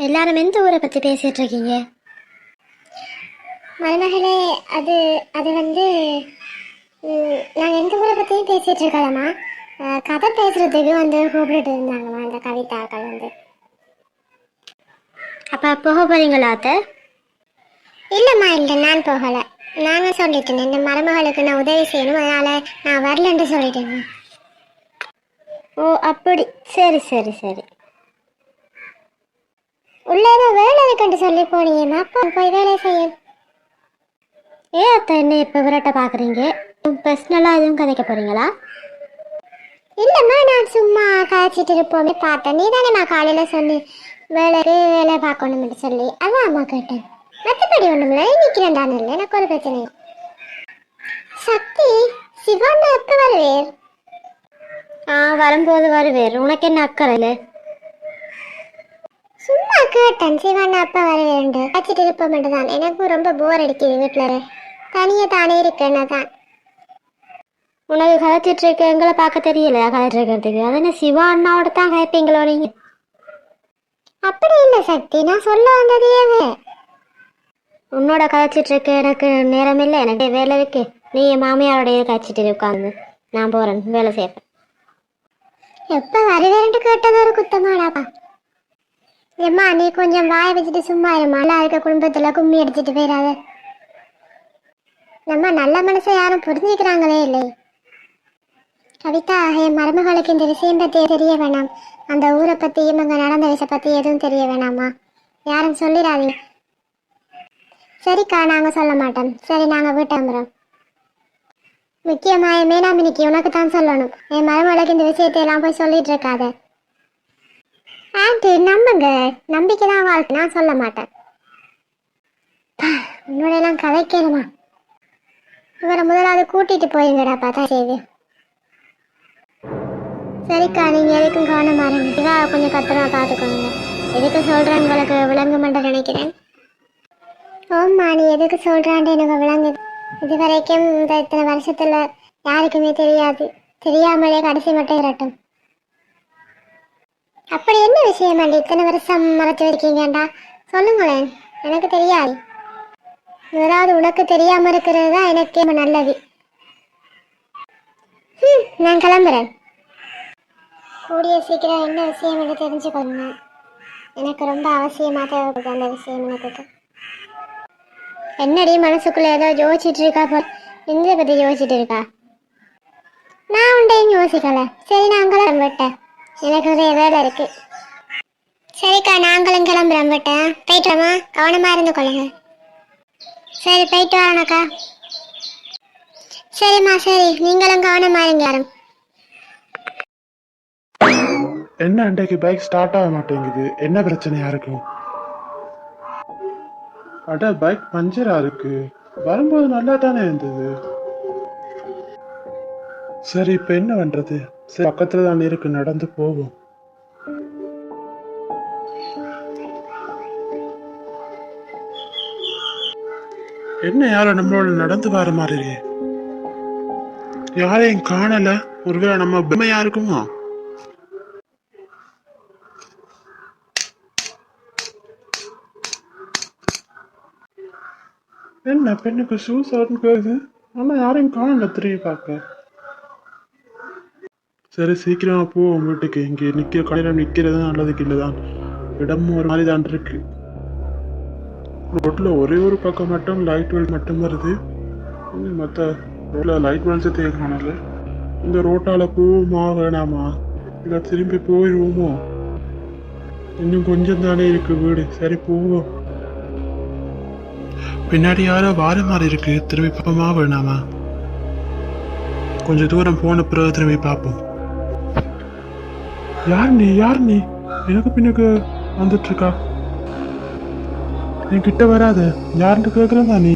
எல்லாரும் எந்த ஊரை பற்றி பேசிகிட்டு இருக்கீங்க? மருமகளே, அது அது வந்து நாங்கள் எந்த ஊரை பற்றியும் பேசிகிட்டு இருக்கலாமா, கதை பேசுகிறதுக்கு வந்து கூப்பிட்டுட்டு இருந்தாங்கம்மா இந்த கவிதாக்கள் வந்து. அப்போ போக போகிறீங்களா அத்தை? இல்லைம்மா, இல்லை, நான் போகலை. நாங்கள் சொல்லிட்டேன் இந்த மருமகளுக்கு நான் உதவி செய்யணும், அதனால் நான் வரலன்னு சொல்லிட்டேங்க. ஓ அப்படி, சரி சரி சரி. உள்ள ஏதோ வேலை இருக்குன்னு சொல்லி போனீங்கம்மா, அப்போ போய் வேலை செய்யும். ஏன் அத்தை என்ன இப்போ விரட்ட பார்க்குறீங்க? பர்சனலாக எதுவும் கதைக்க போகிறீங்களா? இல்லைம்மா, நான் சும்மா காய்ச்சிட்டு இருப்போமே பார்த்தேன். நீ தானேம்மா காலையில் சொல்லி வேலை பார்க்கணும்னு சொல்லி, அதான் அம்மா கேட்டேன். மற்றபடி ஒன்றுமில்ல, நிற்கிறேன் தானே, இல்லை எனக்கு ஒரு பிரச்சனை. சக்தி, சிவாண்ணா எப்போ வருவேர்? வரும்போது வருவேர். உனக்கு என்ன அக்கறை? சும்மா கேட்டேன், சிவாண்ணா அப்பா வருவேண்டு. காய்ச்சிட்டு இருப்போம் தான். எனக்கும் ரொம்ப போர் அடிக்குது வீட்டில், தனியாக தானே இருக்கேன்னு தான். உனக்கு கதைச்சிட்டு இருக்க எங்களை பார்க்க தெரியலையா கதைட்டு இருக்கிறதுக்கு? அது என்ன சிவா அண்ணாவோட தான் கதைப்பீங்களோ நீங்க? அப்படி இல்லை சக்தி, நான் சொல்ல வந்ததே. உன்னோட கதைச்சிட்டு இருக்க எனக்கு நேரம் இல்லை, எனக்கு வேலை இருக்கு. நீ என் மாமியாரோடைய கதைச்சிட்டு உட்காந்து நான் போறேன், வேலை செய்யறேன். எப்ப வருவேன்ட்டு கேட்டது ஒரு குத்தமாடாப்பா. ஏம்மா, நீ கொஞ்சம் வாய வச்சுட்டு சும்மா இருமா. நல்லா இருக்க குடும்பத்துல கும்மி அடிச்சுட்டு போயிடாத. நம்ம நல்ல மனசை யாரும் புரிஞ்சுக்கிறாங்களே இல்லை. கவிதா, என் மருமகளுக்கு இந்த விஷயம் பத்தி தெரிய வேணாம். அந்த ஊரை பத்தி இவங்க நடந்த விஷயம் பத்தி எதுவும் தெரிய வேணாமா, யாரும் சொல்லிடாதீங்க. சரிக்கா, நாங்க சொல்ல மாட்டோம். சரி, நாங்க வீட்டு வந்துடுறோம். முக்கியமா என் மேனாமினிக்கு உனக்கு தான் சொல்லணும். என் மருமகளுக்கு இந்த விஷயத்தை எல்லாம் போய் சொல்லிட்டு இருக்காத. ஆண்டி, நம்புங்க, நம்பிக்கை தான் வாழ்க்கை. நான் சொல்ல மாட்டேன். உன்னோட எல்லாம் கதைக்கணுமா? இவரை முதலாவது கூட்டிட்டு போயிருங்கடா பார்த்தா செய்து. சரிக்கா, நீங்க எதுக்கும் கவனமா இருங்க. இவா கொஞ்சம் பத்திரமா பார்த்துக்கோங்க. எதுக்கு சொல்றேன் உங்களுக்கு விளங்குமென்று நினைக்கிறேன். ஓம்மா, நீ எதுக்கு சொல்றான்ட்டு எனக்கு விளங்கு. இது வரைக்கும் இந்த இத்தனை வருஷத்துல யாருக்குமே தெரியாது. தெரியாமலே கடைசி மட்டும் இரட்டும். அப்படி என்ன விஷயம் அண்டி இத்தனை வருஷம் மறைச்சு இருக்கீங்கடா? சொல்லுங்களேன், எனக்கு தெரியாது. முதலாவது உனக்கு தெரியாம இருக்கிறது தான் எனக்கே நல்லது. நான் கிளம்புறேன். கூடிய சீக்கிரம் என்ன விஷயம் என்று தெரிஞ்சுக்கொள்ளுங்க. எனக்கு ரொம்ப அவசியமாக தேவைப்படுது அந்த விஷயம். எனக்கு என்னடி மனசுக்குள்ள ஏதோ யோசிச்சுட்டு இருக்கா போல். எந்த பத்தி யோசிச்சுட்டு இருக்கா? நான் உண்டையும் யோசிக்கல. சரி, நான் கிளம்பிட்டேன். எனக்கு நிறைய வேலை இருக்கு. சரிக்கா, நாங்களும் கிளம்புறோம். விட்டேன் போயிட்டோமா, கவனமா இருந்து கொள்ளுங்க. சரி, போயிட்டு வரேனக்கா. சரிம்மா, சரி, நீங்களும் கவனமா இருங்க. யாரும் என்ன அன்றைக்கு பைக் ஸ்டார்ட் ஆக மாட்டேங்குது? என்ன பிரச்சனையா இருக்கும்? அட, பைக் பஞ்சரா இருக்கு. வரும்போது நல்லா தானே இருந்தது. சரி, இப்ப என்ன பண்றது? சரி, பக்கத்துல தான் இருக்கு, நடந்து போவோம். என்ன யாரும் நம்மளோட நடந்து வர மாதிரி? யாரையும் காணல. ஒருவேளை நம்ம பொம்மையா இருக்குமோ? என்ன பெண்ணுக்கு ஷூஸ் கேக்குது, ஆனா யாரையும் காணல திரும்பி பார்க்க. சரி, சீக்கிரமா போவோம் வீட்டுக்கு. இங்க நிக்கிற கடையில நிக்கிறது நல்லதுக்கு இல்லதான். இடமும் ஒரு மாதிரி தான் இருக்கு. ரோட்ல ஒரே ஒரு பக்கம் மட்டும் லைட் வெல் மட்டும் வருது. மற்ற ரோட்ல லைட் வெளிச்சத்தையே காணல. இந்த ரோட்டால போவோமா வேணாமா, இல்ல திரும்பி போயிடுவோமோ? இன்னும் கொஞ்சம் தானே இருக்கு வீடு. சரி, போவோம். பின்னாடி யாரோ வார மாதிரி இருக்கு. திரும்பி பார்ப்போமா வேணாமா? கொஞ்சம் தூரம் போன பிறகு திரும்பி பார்ப்போம். யார் நீ? யார் நீ? எனக்கு பின்னுக்கு வந்துட்டு இருக்கா. என் கிட்ட வராத. யாருன்னு கேக்குறதா நீ?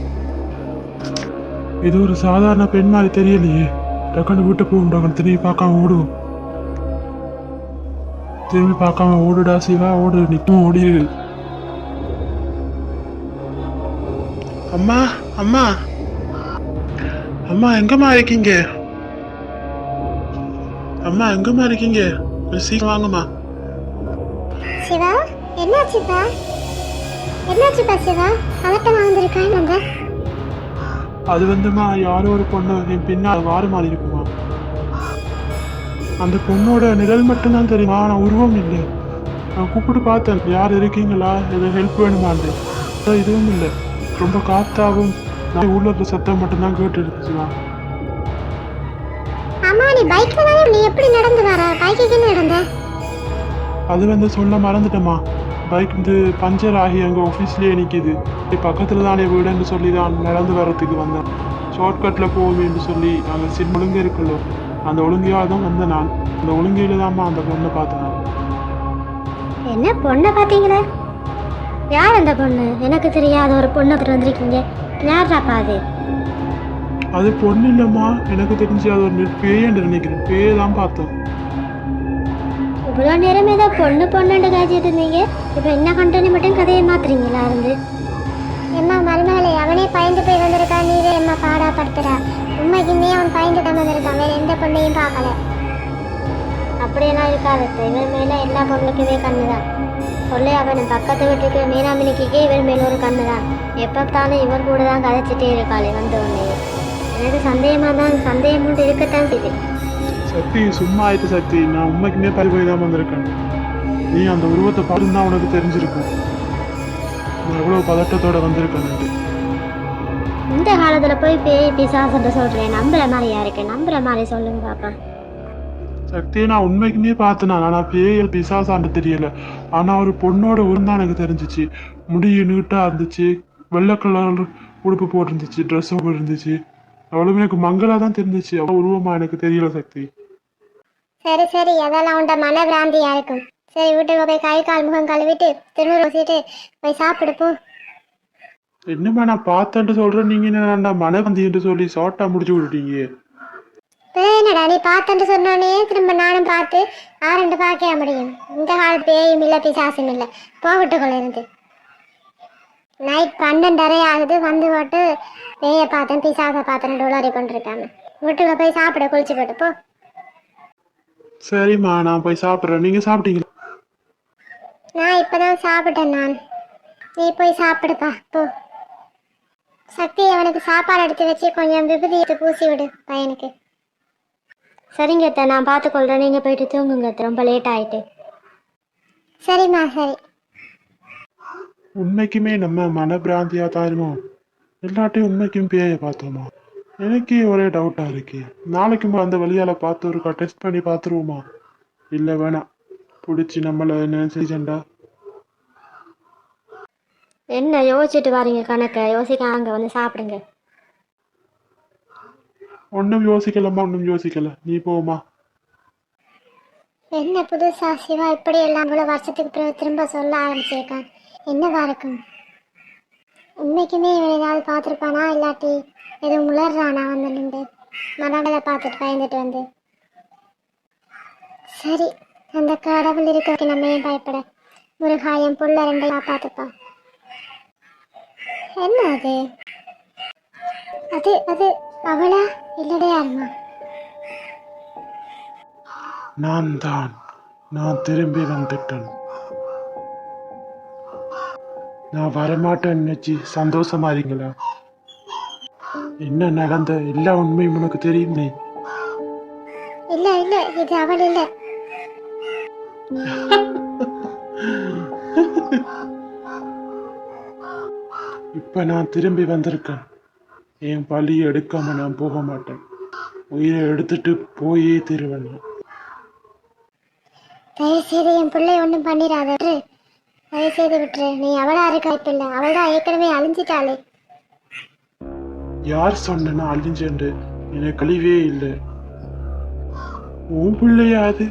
இது ஒரு சாதாரண பெண் மாதிரி தெரியலையே. டக்குன்னு வீட்டு போகும். டக்குன்னு திரும்பி பார்க்காம ஓடுவோம். திரும்பி பார்க்காம ஓடுடா சிவா, ஓடு. நிற்கும், ஓடிடு. அம்மா, அம்மா, அம்மா, எங்கம்மா இருக்கீங்க? அம்மா, எங்கம்மா இருக்கீங்க? கொஞ்சம் சீக்கிரம் வாங்கம்மா. சிவா, என்னாச்சுப்பா என்னாச்சுப்பா சிவா பதட்டமா வந்திருக்கான்னு வந்த அது வந்துமா யாரோ ஒரு பொண்ணு என் பின்னால் வாறு மாறி இருக்குமா. அந்த பொண்ணோட நிழல் மட்டும்தான் தெரியுமா, நான் உருவம் இல்லை. நான் கூப்பிட்டு பார்த்தேன், யார் இருக்கீங்களா, எதாவது ஹெல்ப் வேணுமான்னு. இதுவும் இல்லை, ரொம்ப காத்தாவும் ஊர்ல சத்தம் மட்டும்தான் கேட்டு இருக்குச்சுமா. அம்மா நீ பைக்ல தானே, நீ எப்படி நடந்து வர? பைக்குக்கு என்ன நடந்த? அது வந்து சொல்ல மறந்துட்டேம்மா. பைக் வந்து பஞ்சர் ஆகி அங்கே ஆஃபீஸ்லேயே நிற்கிது. பக்கத்தில் தானே வீடுன்னு சொல்லி தான் நடந்து வர்றதுக்கு வந்தேன். ஷார்ட்கட்டில் போவேன்னு சொல்லி அங்கே சின்ன ஒழுங்கு இருக்குல்ல, அந்த ஒழுங்கையாக தான் வந்தேன் நான். அந்த ஒழுங்கையில் தான்மா அந்த பொண்ணை பார்த்தேன் நான். என்ன பொண்ணை பார்த்தீங்களா? யார் அந்த பொண்ணு? எனக்கு தெரியாத ஒரு பொண்ணை வந்திருக்கீங்க. யார்டாப்பா அது? அது பொண்ணு இல்லைம்மா, எனக்கு தெரிஞ்சு அது ஒரு பேயன்னு நினைக்கிறேன். பேயை தான் பார்த்தேன். இவ்வளோ நேரம் ஏதோ பொண்ணு பொண்ணுண்டு காய்ச்சிட்டு இருந்தீங்க, இப்போ என்ன கண்டனி மட்டும் கதையை மாத்துறீங்களா இருந்து? எம்மா மருமகளே, அவனே பயந்து போய் வந்திருக்கான், நீவே எம்மா பாடாப்படுத்துறா. உண்மைக்குமே அவன் பயந்து தான் வந்திருக்கான், வேற எந்த பொண்ணையும் பார்க்கல. அப்படியெல்லாம் இருக்காது. இவர் மேலே எல்லா பொண்ணுக்குமே கண்ணு தான். சொல்லி அவன் பக்கத்து வீட்டுக்கு மீனாமினிக்கே இவர் மேல ஒரு கண்ணு தான். எப்பத்தாலும் இவர் கூட தான் கதைச்சிட்டே இருக்காளே வந்த உடனே. எனக்கு சந்தேகம் மட்டும் இருக்கத்தான் செய்யுது. சக்தி சும்மா ஆயிட்டு சக்தி, நான் உண்மைக்குமே பறி போய் தான் வந்திருக்கேன். நீ அந்த உருவத்தை பார்த்துதான் உனக்கு தெரிஞ்சிருக்கும் நான் எவ்வளோ பதட்டத்தோட வந்திருக்கேன். இந்த காலத்துல போய் பேய் பிசாசுன்னு சொல்றேன், நம்புற மாதிரியா இருக்கு? நம்புற மாதிரி சொல்லுங்க பாப்பா. சக்தியை நான் உண்மைக்குமே பார்த்தேன். ஆனால் பேயல் பிசாசான்னு தெரியல. ஆனால் ஒரு பொண்ணோட உருவம் தான் எனக்கு தெரிஞ்சிச்சு. முடி நீட்டாக இருந்துச்சு, வெள்ளை கலர் உடுப்பு போட்டிருந்துச்சு, ட்ரெஸ்ஸும் போட்டிருந்துச்சு. அவ்வளவு எனக்கு மங்களாக தான் தெரிஞ்சிச்சு, அவ்வளோ உருவமா எனக்கு தெரியல சக்தி. சரி சரி, அதெல்லாம் உண்ட மனபிராந்தியா இருக்கும். சரி, வீட்டுக்கு போய் கை கால் முகம் கழுவிட்டு திருநூறு வச்சுட்டு போய் சாப்பிடு போ. என்னம்மா நான் பார்த்தேன்ட்டு சொல்றேன், நீங்க என்ன மனவந்தின்னு சொல்லி ஷார்ட்டா முடிச்சு விட்டுட்டீங்க. என்னடா நீ பார்த்தேன்னு சொன்னோன்னே திரும்ப நானும் பார்த்து ஆரண்டு பார்க்க முடியும்? இந்த காலத்து பேயும் இல்லை பிசாசும் இல்லை, போகட்டுக்குள்ள இருந்து. நைட் 12:30 ஆகுது, வந்து போட்டு பேயை பார்த்தேன் பிசாசை பார்த்தேன் உளறி கொண்டிருக்காங்க. வீட்டுல போய் சாப்பிட, குளிச்சு போட்டு போ. சரிம்மா நான் போய் சாப்பிட்றேன். நீங்க சாப்பிட்டீங்களா? நான் இப்பதான் சாப்பிட்டேன் நான். நீ போய் சாப்பிடுப்பா போ. சக்தி, அவனுக்கு சாப்பாடு எடுத்து வச்சு கொஞ்சம் விபூதி எடுத்து பூசி விடு பையனுக்கு. சரிங்க அத்தை, நான் பார்த்துக்கொள்றேன். நீங்க போயிட்டு தூங்குங்க அத்தை, ரொம்ப லேட் ஆயிட்டு. சரிம்மா சரி. உண்மைக்குமே நம்ம மனப்பிராந்தியா தான் இருமோ, எல்லாட்டையும் உண்மைக்கும் பேய பார்த்தோமா? எனக்கே ஒரே டவுட்டா இருக்கு. நாளைக்கு அந்த வழியால பார்த்து ஒரு டெஸ்ட் பண்ணி பார்த்துருவோமா? இல்லை வேணாம், பிடிச்சி நம்மளை என்ன செஞ்சண்டா. என்ன யோசிச்சுட்டு வாரீங்க கணக்க? யோசிக்க அங்கே வந்து சாப்பிடுங்க. ஒன்றும் யோசிக்கலம்மா, ஒன்றும் யோசிக்கல. நீ போமா. என்ன புதுசா சிவா இப்படி எல்லாம் இவ்வளவு வருஷத்துக்கு பிறகு திரும்ப சொல்ல ஆரம்பிச்சிருக்கான்? என்னவா இருக்கும்? உண்மைக்குமே இவன் ஏதாவது பார்த்துருப்பானா, இல்லாட்டி எதுவும் உளர்றானா வந்து நின்று மரணத்தை பார்த்துட்டு பயந்துட்டு வந்து? சரி, அந்த கடவுள் இருக்க நம்ம ஏன் பயப்பட? முருகாயம் புள்ள ரெண்டையும் காப்பாத்துப்பா. என்ன அது? அது அது அவளா இல்லடே யாருமா? நான் திரும்பி வந்துட்டேன். நான் வரமாட்டேன்னு நினைச்சு சந்தோஷமா இருக்கீங்களா? என்ன நடந்த எல்லா உண்மையும் உனக்கு தெரியுமே. இல்ல இல்ல, இது அவள் இல்ல. இப்ப நான் திரும்பி வந்திருக்கேன். என் பழியை எடுக்காம நான் போக மாட்டேன். உயிரை எடுத்துட்டு போயே தீருவேன். தயவு செய்து என் பிள்ளை ஒன்றும் பண்ணிடாத, தயவு செய்து விட்டுரு. நீ அவளா இருக்க வாய்ப்பில்லை, அவள் தான் ஏற்கனவே அழிஞ்சிட்டாளே. யார் சொன்னா அழிஞ்சு? எனக்கு அழிவே இல்லை. உன் பிள்ளையா அது?